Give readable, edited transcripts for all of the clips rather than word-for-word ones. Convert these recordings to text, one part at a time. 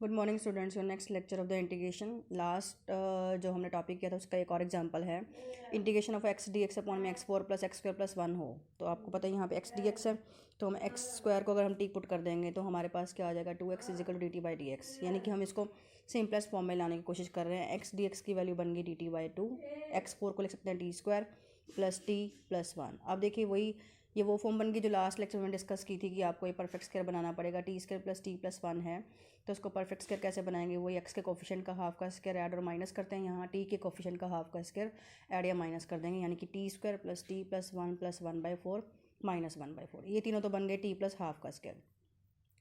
Good morning students. Your next lecture of the integration. Last जो हमने topic किया था उसका एक और एग्जांपल है integration of x d x upon में x four plus x square plus one हो। तो आपको पता है यहाँ पे एक्स डी एक्स है, तो हम एक्स स्क्वायर को अगर हम टी पुट कर देंगे तो हमारे पास क्या आ जाएगा, 2x equal to D T by D X. यानी कि हम इसको सिंपलेस्ट फॉर्म में लाने की कोशिश कर रहे हैं। एक्स डी एक्स की वैल्यू बन गई D T by two, x four को लिख सकते हैं T square plus T plus one. अब देखिए वही ये वो फॉर्म बन गई जो लास्ट लेक्चर में डिस्कस की थी कि आपको ये परफेक्ट स्क्वायर बनाना पड़ेगा। T square plus T plus one है, तो उसको परफेक्ट स्क्वायर कैसे बनाएंगे, वही एक्स के कोफिशिएंट का हाफ का स्क्वायर ऐड और माइनस करते हैं। यहाँ टी के कोफिशिएंट का हाफ का स्क्वायर ऐड या माइनस कर देंगे, यानी कि T square plus one by four minus one by four. ये तीनों तो बन गए टी प्लस हाफ का स्क्वायर।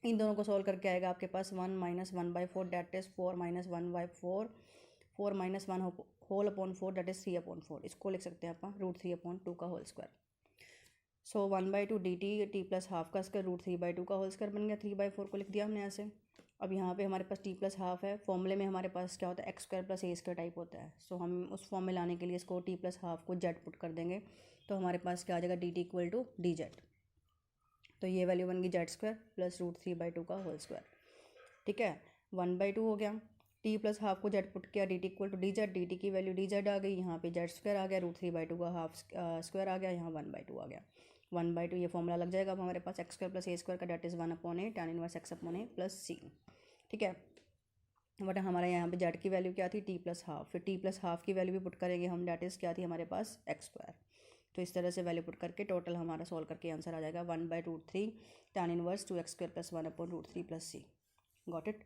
इन दोनों को सॉल्व करके आएगा आपके पास one minus one by four that is four minus one by four, four minus one whole upon four that is three upon four. इसको लिख सकते हैं आप रूट थ्री अपॉन टू का whole square. So one by to D T plus half का square root three by two का whole square बन गया। थ्री बाई फोर को लिख दिया हमने ऐसे। अब यहाँ पे हमारे पास टी प्लस हाफ है, फॉर्मूले में हमारे पास क्या होता है x square plus A square type होता है। सो हम उस फॉर्म में लाने के लिए इसको टी प्लस हाफ को जेड पुट कर देंगे, तो हमारे पास क्या आ जाएगा D T equal to D Z. तो ये वैल्यू बन गई Z square plus root three by two का होल स्क्वायर। ठीक है, वन बाई टू हो गया, टी प्लस हाफ को जेड पुट किया, D T equal to D Z, D T की वैल्यू डी जेड आ गई, यहाँ पे जेड स्क्वायर आ गया, रूट थ्री बाई टू का हाफ स्क्वायर आ गया, यहाँ वन बाई टू आ गया। वन बाई टू ये फॉर्मूला लग जाएगा। अब हमारे पास x square plus A square का that is one upon A tan inverse x upon A plus C. ठीक है, बट हमारे यहाँ पे जेड की वैल्यू क्या थी, टी प्लस हाफ। फिर टी प्लस हाफ की वैल्यू भी पुट करेंगे हम, डेट इज़ क्या थी हमारे पास एक्स स्क्वायर। तो इस तरह से वैल्यू पुट करके टोटल हमारा सॉल्व करके आंसर आ जाएगा one by root three tan inverse two X square plus one upon root three plus C. Got it.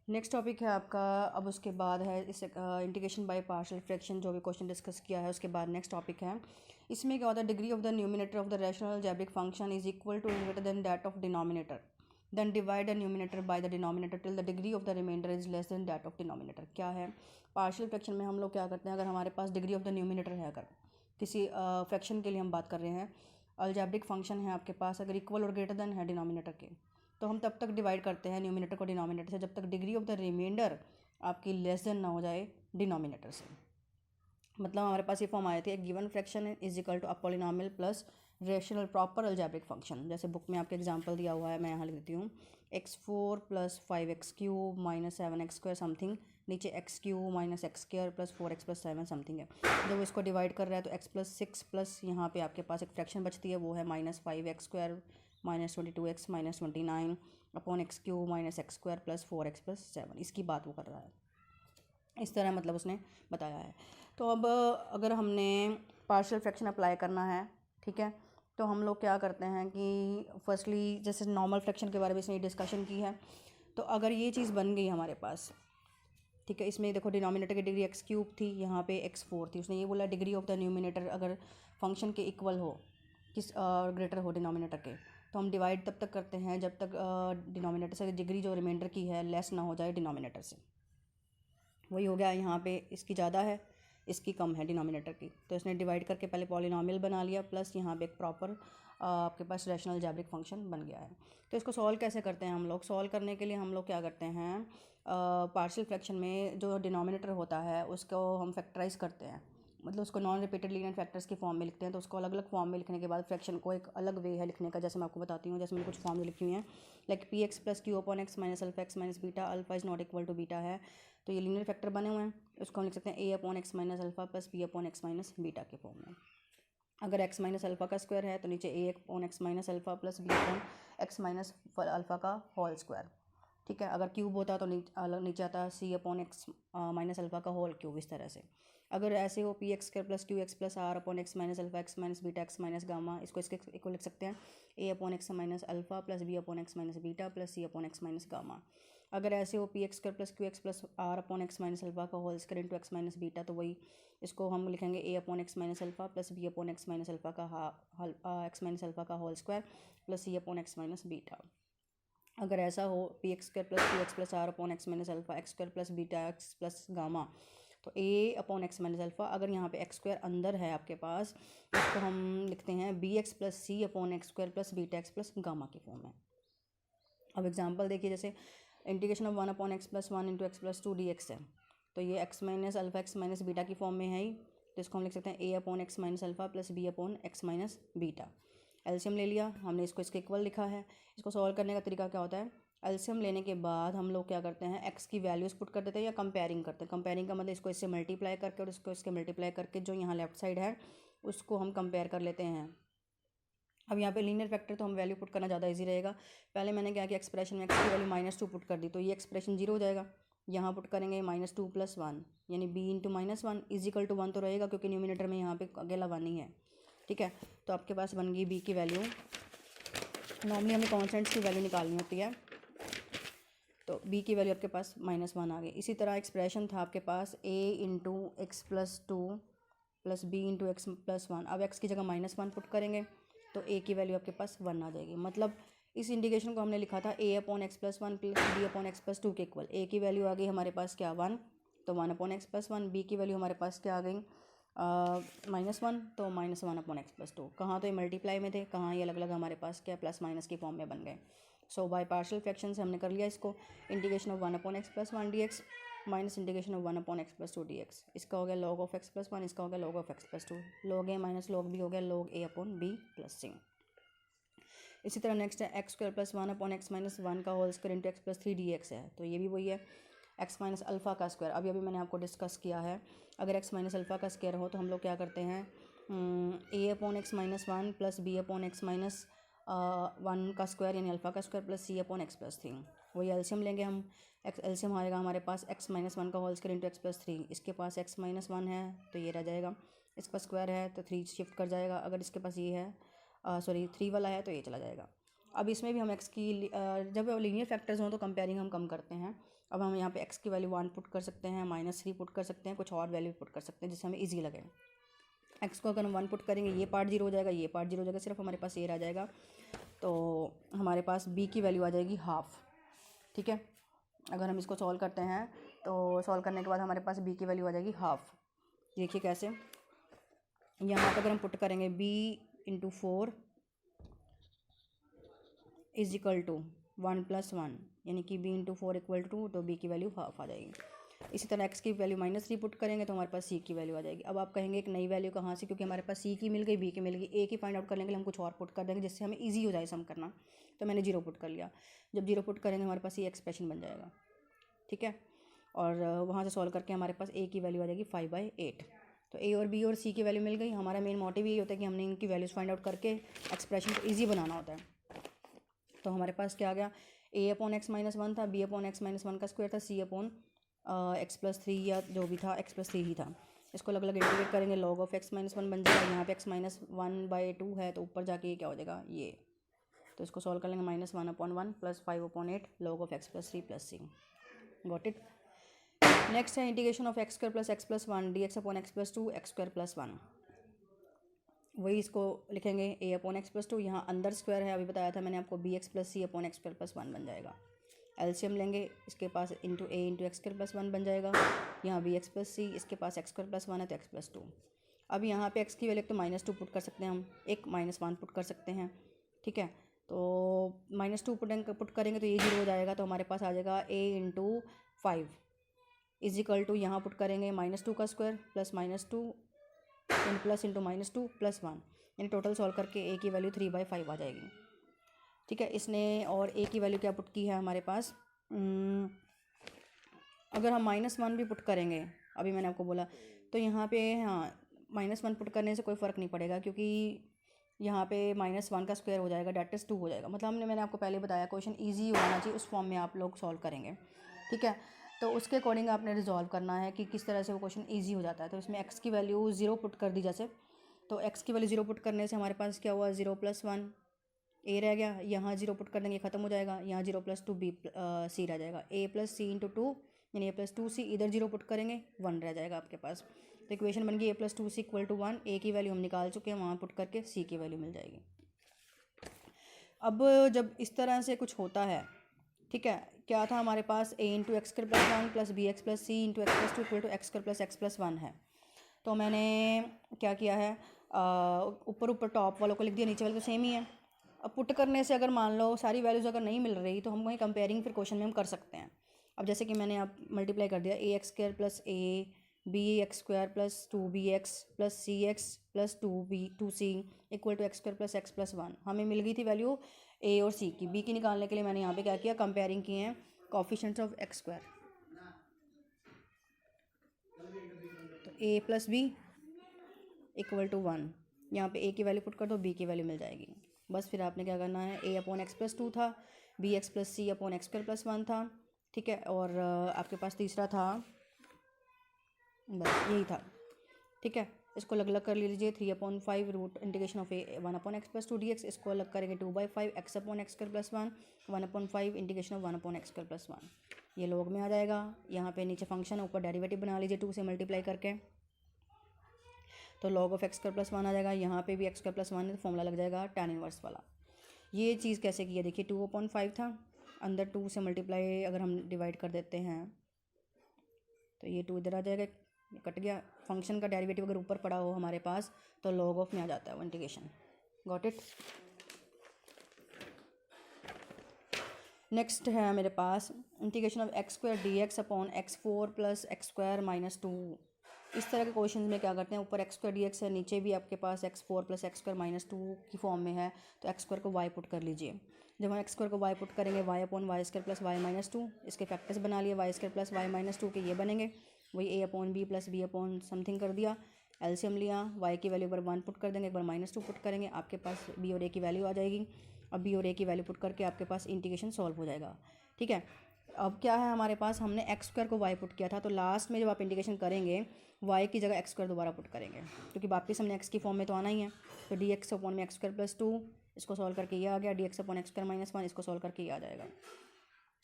Next topic है आपका, अब उसके बाद है इस इंटीग्रेशन बाय पार्शियल फ्रैक्शन, जो भी क्वेश्चन डिस्कस किया है उसके बाद नेक्स्ट टॉपिक है। इसमें क्या होता है, degree of the numerator of the rational algebraic function is equal to greater than that of denominator, then divide the numerator by the denominator till the degree of the remainder is less than that of denominator. क्या है partial fraction में हम लोग क्या करते हैं, अगर हमारे पास डिग्री ऑफ द न्यूमिनेटर है, अगर किसी फ्रैक्शन के लिए हम बात कर रहे हैं, अलजेब्रिक फंक्शन है आपके पास, अगर इक्वल और ग्रेटर देन है डिनोमिनेटर के, तो हम तब तक डिवाइड करते हैं न्यूमिनेटर को डिनोमिनेटर से जब तक डिग्री ऑफ द रिमाइंडर आपकी लेस देन ना हो जाए डिनोमिनेटर से। मतलब हमारे पास ये फॉर्म आए थे, एक given fraction is equal to a polynomial plus rational proper algebraic function. जैसे बुक में आपके एग्जांपल दिया हुआ है, मैं यहाँ लिख देती हूँ x four plus five x cube minus seven x square something, नीचे x cube minus x square plus four x plus seven something है। जब इसको डिवाइड कर रहा है तो एक्स प्लस सिक्स प्लस यहाँ पे आपके पास एक फ्रैक्शन बचती है, वो है minus five x square minus twenty two x minus twenty nine upon x cube minus x square plus four x plus seven. इसकी बात वो कर रहा है, इस तरह मतलब उसने बताया है। तो अब अगर हमने पार्शियल फ्रैक्शन अप्लाई करना है, ठीक है, तो हम लोग क्या करते हैं कि फर्स्टली जैसे नॉर्मल फ्रैक्शन के बारे में इसने डिस्कशन की है, तो अगर ये चीज़ बन गई हमारे पास, ठीक है, इसमें देखो डिनोमिनेटर की डिग्री एक्स क्यूब थी, यहाँ पे एक्स फोर थी, उसने ये बोला डिग्री ऑफ द न्यूमिनेटर अगर फंक्शन के इक्वल हो किस ग्रेटर हो डिनोमिनेटर के, तो हम डिवाइड तब तक करते हैं जब तक डिनोमिनेटर से डिग्री जो रिमाइंडर की है लेस ना हो जाए डिनोमिनेटर से। वही हो गया, यहाँ पे इसकी ज़्यादा है इसकी कम है डिनोमिनेटर की, तो इसने डिवाइड करके पहले पॉलिनोमियल बना लिया, प्लस यहाँ पे एक प्रॉपर आपके पास रैशनल अलजेब्रिक फंक्शन बन गया है। तो इसको सॉल्व कैसे करते हैं हम लोग, सॉल्व करने के लिए हम लोग क्या करते हैं, पार्शियल फ्रैक्शन में जो डिनोमिनेटर होता है उसको हम फैक्टराइज करते हैं, मतलब उसको नॉन रिपीटेड लीनियर फैक्टर्स की फॉर्म में लिखते हैं। तो उसको अलग अलग फॉर्म में लिखने के बाद फ्रैक्शन को एक अलग वे है लिखने का, जैसे मैं आपको बताती हूँ। जैसे मैंने कुछ फॉर्म लिखी हुई हैं, like P X plus Q upon x minus alpha x minus beta, alpha is not equal to beta है, तो ये लीनियर फैक्टर बने हुए हैं। उसको हम लिख सकते हैं A upon x minus alpha plus B upon x minus beta के फॉर्म में। अगर एक्स माइनस अल्फा का स्क्वायर है तो नीचे A upon x minus alpha plus B upon x minus alpha का होल स्क्वायर। ठीक है, अगर क्यूब होता तो नीचे आता C upon x minus alpha का होल क्यूब, इस तरह से। अगर ऐसे हो P x square plus Q x plus R upon x minus alpha x minus beta x minus gamma, इसको इसको लिख सकते हैं A upon x minus alpha plus B upon x minus beta plus C upon x minus gamma. अगर ऐसे हो P x square plus Q x plus R upon x minus alpha का whole square into x minus beta, तो वही इसको हम लिखेंगे A upon x minus alpha plus B upon x minus alpha का एक्स माइनस अल्फा का whole square plus C upon x minus beta. अगर ऐसा हो P x square plus Q x plus R upon x minus alpha X square plus beta x plus gamma, तो A upon x minus alpha, अगर यहाँ पे x square अंदर है आपके पास, इसको हम लिखते हैं B x plus C upon x square plus beta x plus gamma के फॉर्म में। अब एग्जांपल देखिए, जैसे integration of one upon x plus one into x plus two D x है, तो ये x minus alpha x minus beta की form में है ही, तो इसको हम लिख सकते हैं A upon x minus alpha plus B upon x minus beta. LCM ले लिया हमने, इसको इसके इक्वल लिखा है। इसको सॉल्व करने का तरीका क्या होता है, एलसीएम लेने के बाद हम लोग क्या करते हैं, एक्स की वैल्यूज़ पुट कर देते हैं या कंपेयरिंग करते हैं। कंपेयरिंग का मतलब इसको इससे मल्टीप्लाई करके और इसको इसके मल्टीप्लाई करके जो यहाँ लेफ्ट साइड है उसको हम कंपेयर कर लेते हैं। अब यहाँ पे लीनियर फैक्टर तो हम वैल्यू पुट करना ज़्यादा इजी रहेगा। पहले मैंने क्या किया, एक्सप्रेशन में एक्स की वैल्यू -2 पुट कर दी, तो ये एक्सप्रेशन 0 हो जाएगा। यहाँ पुट करेंगे -2 + 1 यानी b × -1 = 1 तो रहेगा, क्योंकि न्यूमिनेटर में यहाँ पे अकेला 1 ही है। ठीक है, तो आपके पास बन गई b की वैल्यू। नॉर्मली हमें कॉन्स्टेंट्स की वैल्यू निकालनी होती है, तो b की वैल्यू आपके पास -1 आ गई। इसी तरह एक्सप्रेशन था आपके पास a × x + 2 + b × x + 1। अब x की जगह -1 पुट करेंगे तो a की वैल्यू आपके पास 1 आ जाएगी। मतलब इस इंडिकेशन को हमने लिखा था a/x + 1 + b/x + 2 के इक्वल। a की वैल्यू आ गई हमारे पास क्या 1, तो 1/x + 1। b की वैल्यू हमारे पास क्या आ गई -1, तो -1/x + 2। कहाँ तो ये मल्टीप्लाई में थे, कहाँ ये अलग अलग हमारे पास क्या प्लस माइनस की फॉर्म में बन गए। सो बाय पार्शियल फ्रैक्शन से हमने कर लिया इसको, integration of 1/x + 1 dx minus integration of 1/x + 2 dx। इसका हो गया log of x + 1, इसका हो गया log of x + 2। log a - log b हो गया log a/b + c। इसी तरह नेक्स्ट है x² + 1/x - 1 का whole square into x + 3 dx है, तो ये भी वही है x - अल्फ़ा का स्क्वायर। अभी मैंने आपको डिस्कस किया है, अगर x - अल्फ़ा का स्क्वायर हो तो हम लोग क्या करते हैं, a/x - 1 + b/x - 1 का स्क्वायर यानी अल्फ़ा का स्क्वायर प्लस c/x + 3। वही एलसीएम लेंगे हम, एलसीएम आएगा हमारे पास x - 1 का होल स्क्वायर इंटू x + 3। इसके पास x - 1 है तो ये रह जाएगा, इसका स्क्वायर है तो 3 शिफ्ट कर जाएगा। अगर इसके पास ये है सॉरी 3 वाला है तो ये चला जाएगा। अब इसमें भी हम x की जब लीनियर फैक्टर्स हों तो कंपेयरिंग हम कम करते हैं। अब हम यहाँ पे x की वैल्यू 1 पुट कर सकते हैं, -3 पुट कर सकते हैं, कुछ और वैल्यू पुट कर सकते हैं जिससे हमें ईजी लगे। x को अगर हम 1 पुट करेंगे ये पार्ट 0 हो जाएगा, ये पार्ट 0 हो जाएगा, सिर्फ हमारे पास ये रह जाएगा। तो हमारे पास b की वैल्यू आ जाएगी हाफ। ठीक है, अगर हम इसको सॉल्व करते हैं तो सॉल्व करने के बाद हमारे पास b की वैल्यू आ जाएगी हाफ। देखिए कैसे, यहाँ पर अगर हम पुट करेंगे b × 4 = 1 + 1 यानी कि b × 4 = 2, तो b की वैल्यू हाफ आ जाएगी। इसी तरह x की वैल्यू -3 पुट करेंगे तो हमारे पास c की वैल्यू आ जाएगी। अब आप कहेंगे एक नई वैल्यू कहाँ से, क्योंकि हमारे पास c की मिल गई, b की मिल गई, a की फाइंड आउट करने के लिए हम कुछ और पुट कर देंगे जिससे हमें ईजी हो जाए सम करना। तो मैंने 0 पुट कर लिया, जब 0 पुट करेंगे हमारे पास ये एक्सप्रेशन बन जाएगा। ठीक है, और वहाँ से सॉल्व करके हमारे पास a की वैल्यू आ जाएगी 5/8। तो a और b और c की वैल्यू मिल गई। हमारा मेन मोटिव यही होता है कि हमने इनकी वैल्यूज़ फाइंड आउट करके एक्सप्रेशन को ईजी बनाना होता है। तो हमारे पास क्या आ गया, a/x - 1 था, b/x - 1 का स्क्वायर था, c/x + 3 या जो भी था x + 3 ही था। इसको अलग अलग इंटीग्रेट करेंगे, log of x - 1 बन जाएगा। यहाँ पे x - 1/2 है तो ऊपर जाके ये क्या हो जाएगा ये, तो इसको सॉल्व कर लेंगे -1/1 + 5/8 log of x + 3 + c। Got it. Next है integration of x² + x + 1 dx/x + 2 x² + 1। वही इसको लिखेंगे a/x + 2, यहाँ अंदर स्क्वायर है, अभी बताया था मैंने आपको bx + c/x² + 1 बन जाएगा। एलसीएम लेंगे, इसके पास इंटू a × x² + 1 बन जाएगा, यहाँ bx + c, इसके पास x² + 1 है तो x + 2। अब यहाँ पे x की वैल्यू तो -2 पुट कर सकते हैं हम, एक -1 पुट कर सकते हैं। ठीक है, तो -2 पुट करेंगे तो ये 0 हो जाएगा, तो हमारे पास आ जाएगा a × 5 = यहाँ पुट करेंगे -2 का स्क्वायर प्लस -2 प्लस इंटू -2 + 1 यानी टोटल सॉल्व करके a की वैल्यू 3/5 आ जाएगी। ठीक है, इसने और a की वैल्यू क्या पुट की है हमारे पास, अगर हम -1 भी पुट करेंगे, अभी मैंने आपको बोला तो यहाँ पे हाँ -1 पुट करने से कोई फ़र्क नहीं पड़ेगा, क्योंकि यहाँ पे -1 का स्क्वायर हो जाएगा, डेट इज़ 2 हो जाएगा। मतलब मैंने आपको पहले बताया क्वेश्चन ईजी होना चाहिए, उस फॉर्म में आप लोग सॉल्व करेंगे। ठीक है, तो उसके अकॉर्डिंग आपने रिजॉल्व करना है कि किस तरह से वो क्वेश्चन ईजी हो जाता है। तो इसमें x की वैल्यू 0 पुट कर दी जैसे, तो x की वैल्यू 0 पुट करने से हमारे पास क्या हुआ 0 + 1 a रह गया, यहाँ 0 पुट कर देंगे ख़त्म हो जाएगा, यहाँ 0 + 2 b c रह जाएगा, a + c × 2 यानी a + 2c, इधर 0 पुट करेंगे 1 रह जाएगा आपके पास। तो इक्वेशन बन गई a + 2c = 1, a की वैल्यू हम निकाल चुके हैं, वहाँ पुट करके c की वैल्यू मिल जाएगी। अब जब इस तरह से कुछ होता है, ठीक है, क्या था हमारे पास a × x² + 1 + bx + c × x + 2 = x² + x + 1 है। तो मैंने क्या किया है, ऊपर टॉप वालों को लिख दिया, नीचे वाले तो सेम ही है। अब पुट करने से अगर मान लो सारी वैल्यूज़ अगर नहीं मिल रही तो हम वहीं कंपेयरिंग फिर क्वेश्चन में हम कर सकते हैं। अब जैसे कि मैंने आप मल्टीप्लाई कर दिया ax² + a bx² plus 2bx plus cx plus 2c equal to x² plus x+1। हमें मिल गई थी वैल्यू a और c की। b की निकालने के लिए मैंने यहाँ पे क्या किया, कंपेयरिंग किए हैं कोफिशिएंट्स ऑफ x²। तो a plus B equal to 1, यहाँ पे a की वैल्यू पुट कर दो, b की वैल्यू मिल जाएगी। बस फिर आपने क्या करना है, a/x+2 था, bx प्लस c/x²+1 था, ठीक है। और आपके पास तीसरा था, बस यही था, ठीक है। इसको अलग अलग कर लीजिए, 3/5 root integration of a 1/x+2 dx। इसको अलग करेंगे 2/5 x/x²+1 1/5 इंटीग्रेशन ऑफ 1/x²+1। ये लॉग में आ जाएगा। यहाँ पे नीचे फंक्शन है, ऊपर डेरिवेटिव बना लीजिए 2 से मल्टीप्लाई करके, तो log ऑफ x²+1 आ जाएगा। यहाँ पे भी x²+1 फॉर्मूला लग जाएगा tan इनवर्स वाला। ये चीज़ कैसे की है देखिए, 2/5 था, अंदर 2 से मल्टीप्लाई अगर हम डिवाइड कर देते हैं तो ये 2 इधर आ जाएगा, कट गया। फंक्शन का डेरिवेटिव अगर ऊपर पड़ा हो हमारे पास तो log ऑफ में आ जाता है वो इंटीग्रेशन। Got it. नेक्स्ट है मेरे पास integration of x² dx upon x4 plus x² - 2। इस तरह के क्वेश्चन में क्या करते हैं, ऊपर x² dx है, नीचे भी आपके पास x4 प्लस x² - 2 की फॉर्म में है, तो x² को y पुट कर लीजिए। जब हम x² को y पुट करेंगे, y/y² प्लस y - 2, इसके फैक्टर्स बना लिए, y² प्लस y - 2 के ये बनेंगे, वही a/b प्लस b/ समथिंग कर दिया, एलसीएम लिया, y की वैल्यू पर 1 पुट कर देंगे, एक बार -2 पुट करेंगे, आपके पास b और a की वैल्यू आ जाएगी। अब b और a की वैल्यू पुट करके आपके पास इंटीग्रेशन सॉल्व हो जाएगा, ठीक है। अब क्या है हमारे पास, हमने x² को y पुट किया था, तो लास्ट में जब आप इंटीग्रेशन करेंगे y की जगह x² दोबारा पुट करेंगे, क्योंकि वापस हमने x की फॉर्म में तो आना ही है। तो dx/x²+2 इसको सॉल्व करके ये आ गया, dx/x²-1 इसको सॉल्व करके ये आ जाएगा।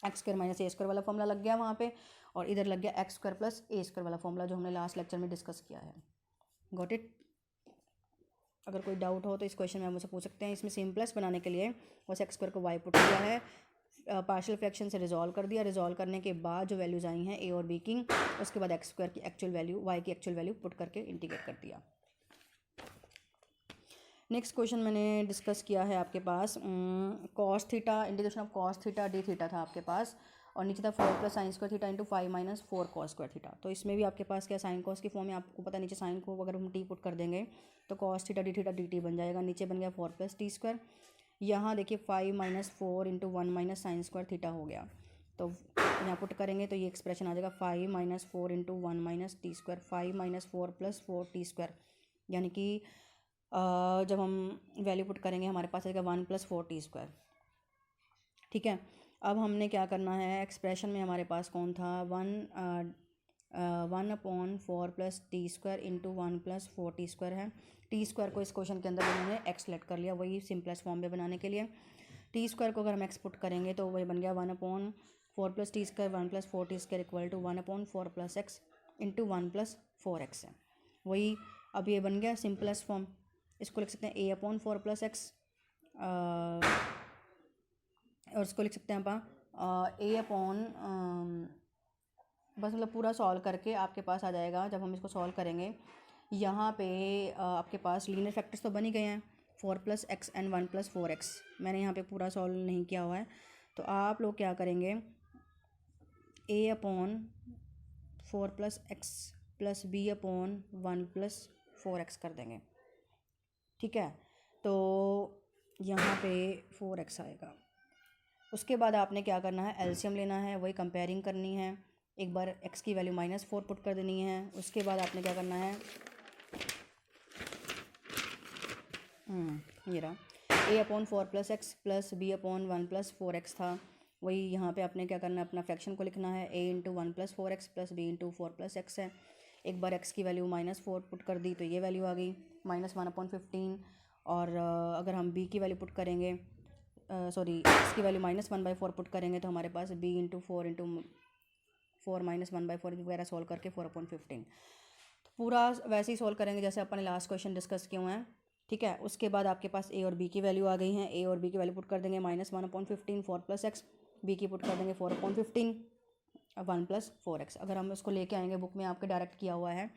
x² - a² वाला फॉर्मूला लग गया वहाँ पे, और इधर लग गया x² प्लस a² वाला फॉर्मूला जो हमने लास्ट लेक्चर में डिस्कस किया है। Got it. अगर कोई डाउट हो तो इस क्वेश्चन में आप मुझसे पूछ सकते हैं। इसमें सिंपलेस्ट बनाने के लिए बस x² को y पुट किया है, पार्शियल फ्रैक्शन से रिजॉल्व कर दिया, रिजॉल्व करने के बाद जो वैल्यूज़ आई हैं a और b की, उसके बाद x² की एक्चुअल वैल्यू, y की एक्चुअल वैल्यू पुट करके इंटीग्रेट कर दिया। नेक्स्ट क्वेश्चन मैंने डिस्कस किया है आपके पास cos theta, integration of cos theta d theta था आपके पास, और नीचे था 4 + sin² theta into 5 - 4 cos² theta. तो इसमें भी आपके पास क्या, साइन कॉस की फॉर्म में आपको पता है, नीचे साइन को अगर हम t पुट कर देंगे तो cos theta d theta dt बन जाएगा, नीचे बन गया 4 + t²। यहाँ देखिए 5 - 4 इंटू 1 - sin² थीटा हो गया, तो यहाँ पुट करेंगे तो ये एक्सप्रेशन आ जाएगा 5 - 4 इंटू 1 - t², 5 - 4 + 4 t², यानी कि जब हम वैल्यू पुट करेंगे हमारे पास आएगा 1 + 4 t², ठीक है। अब हमने क्या करना है, एक्सप्रेशन में हमारे पास कौन था, 1/4 + t² इंटू 1 + 4 t² है। t² को इस क्वेश्चन के अंदर उन्होंने x लेट कर लिया, वही सिंपलेस्ट फॉर्म में बनाने के लिए। t² को अगर हम x पुट करेंगे तो वही बन गया 1/4 + t², 1 + 4 t² equal to 1/4 + x into 1 + 4x है। वही अब ये बन गया सिंपलेस्ट फॉर्म। इसको लिख सकते हैं a/4 + x, और इसको लिख सकते हैं आप a/, बस मतलब पूरा सॉल्व करके आपके पास आ जाएगा। जब हम इसको सॉल्व करेंगे, यहाँ पे आपके पास लीनियर फैक्टर्स तो बन ही गए हैं, 4 + x एंड 1 + 4x। मैंने यहाँ पे पूरा सॉल्व नहीं किया हुआ है, तो आप लोग क्या करेंगे, a/4 + x plus b/1 + 4x कर देंगे, ठीक है। तो यहाँ पे 4x आएगा। उसके बाद आपने क्या करना है, एलसीएम लेना है, वही कंपेयरिंग करनी है। एक बार x की वैल्यू -4 पुट कर देनी है। उसके बाद आपने क्या करना है, ये रहा a/4 + x plus b/1 + 4x था, वही यहाँ पे आपने क्या करना है, अपना फ्रैक्शन को लिखना है, a × 1 + 4x plus b × 4 + x है। एक बार x की वैल्यू -4 पुट कर दी तो ये वैल्यू आ गई -1/15, और अगर हम b की वैल्यू पुट करेंगे, सॉरी x की वैल्यू -1/4 पुट करेंगे तो हमारे पास b × 4 × 4 - 1/4 वगैरह सॉल्व करके 4/15। तो पूरा वैसे ही सॉल्व करेंगे जैसे अपन ने लास्ट क्वेश्चन डिस्कस किए हुए हैं, ठीक है। उसके बाद आपके पास a और b की वैल्यू आ गई हैं, a और b की वैल्यू पुट कर देंगे -1/15 4 + x, b की पुट कर देंगे 4/15 1 + 4x। अगर हम उसको लेके आएंगे, बुक में आपके डायरेक्ट किया हुआ है,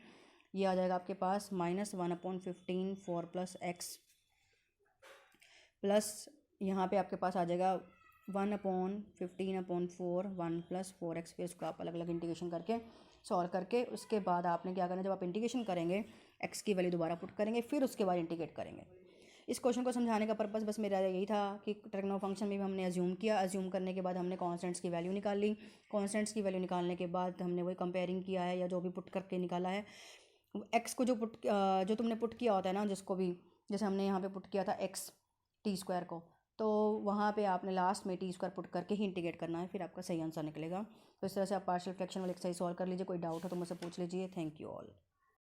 ये आ जाएगा आपके पास -1/15 4 + x प्लस यहाँ पे आपके पास आ जाएगा 1/15/4 1 + 4x, फिर उसको आप अलग अलग इंटीग्रेशन करके सॉल्व करके उसके बाद आपने क्या करना है, जब आप इंटीग्रेशन करेंगे x की वैल्यू दोबारा पुट करेंगे, फिर उसके बाद इंटीग्रेट करेंगे। इस क्वेश्चन को समझाने का पर्पस बस मेरा यही था कि ट्रिग्नो फंक्शन में भी हमने अज्यूम किया, अज्यूम करने के बाद हमने कॉन्स्टेंट्स की वैल्यू निकाल ली, कॉन्स्टेंट्स की वैल्यू निकालने के बाद हमने वही कंपेयरिंग किया है या जो भी पुट करके निकाला है। एक्स को जो तुमने पुट किया होता है ना, जिसको भी जैसे हमने यहाँ पे पुट किया था x t² को, तो वहाँ पे आपने लास्ट में t² पुट करके ही इंटीग्रेट करना है, फिर आपका सही आंसर निकलेगा। तो इस तरह से आप पार्शियल फ्रैक्शन वाले एक्सरसाइज सॉल्व कर लीजिए। कोई डाउट हो तो मुझसे पूछ लीजिए। Thank you all.